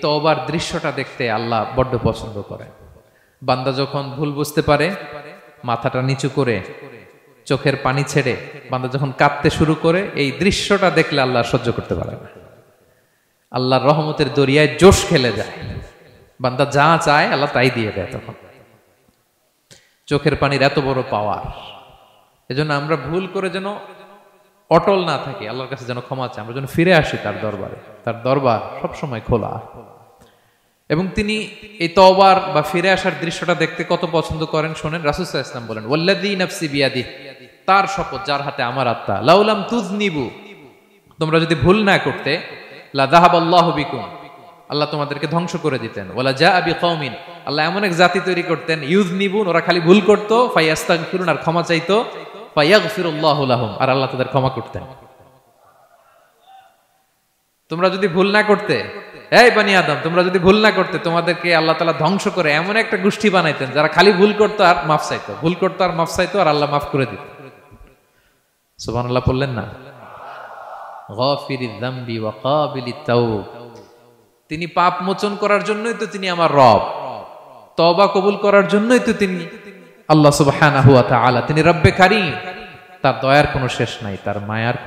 তওবার দৃশ্যটা দেখতে আল্লাহ বড্ড পছন্দ করেন। বান্দা যখন ভুল বুঝতে পারে, মাথাটা নিচু করে চোখের পানি ছেড়ে বান্দা যখন কাঁদতে শুরু করে, এই দৃশ্যটা দেখলে আল্লাহ সহ্য করতে পারে না। আল্লাহর রহমতের দরিয়ায় জোশ খেলে যায়, বান্দা যা চায় আল্লাহ তাই দিয়ে দেয়। তখন চোখের পানির এত বড় পাওয়ার। এজন্য আমরা ভুল করে যেন অটল না থাকি, আল্লাহর কাছে যেন ক্ষমা চাই, আমরা যেন ফিরে আসি তার দরবারে। তার দরবার সবসময় খোলা। এবং তিনি এই তওবার বা ফিরে আসার দৃশ্যটা দেখতে কত পছন্দ করেন শোনেন। রাসূল সাল্লাল্লাহু আলাইহি ওয়াসাল্লাম বলেন, ওয়াল্লাযী নাফসি বিয়াদিহি, তার শপথ যার হাতে আমার আত্মা, লাউলাম তুযনিবু, তোমরা যদি ভুল না করতে, লা যাহাবাল্লাহু বিকুম, আল্লাহ তোমাদেরকে ধ্বংস করে দিতেন। ওয়ালা জাআ বিকওমিন, আল্লাহ এমন এক জাতি তৈরি করতেন, ইউযনিবুন, ওরা খালি ভুল করত, ফায়াস্তাগফিরুন, আর ক্ষমা চাইতো, ফায়াগফিরুল্লাহু লাহুম, আর আল্লাহ তাদের ক্ষমা করতেন। তোমরা যদি ভুল না করতে, এই বনি আদম, তোমরা যদি ভুল না করতে, তোমাদেরকে আল্লাহ তাআলা ধ্বংস করে এমন একটা গোষ্ঠী বানাইতেন যারা খালি ভুল করতো আর মাফ চাইতো, ভুল করতো আর মাফ চাইতো, আর আল্লাহ মাফ করে দিত। সুবহানাল্লাহ পড়লেন না? গাফিরিয যামবি ওয়া কাবিলিত তাওব, তিনি পাপ মোচন করার জন্যই তো তিনি আমার রব, তওবা কবুল করার জন্যই তো তিনি আল্লাহ সুবহানাহু ওয়া তাআলা, তিনি রব্বে কারীম। তার দয়ার কোনো শেষ নাই, তার মায়ার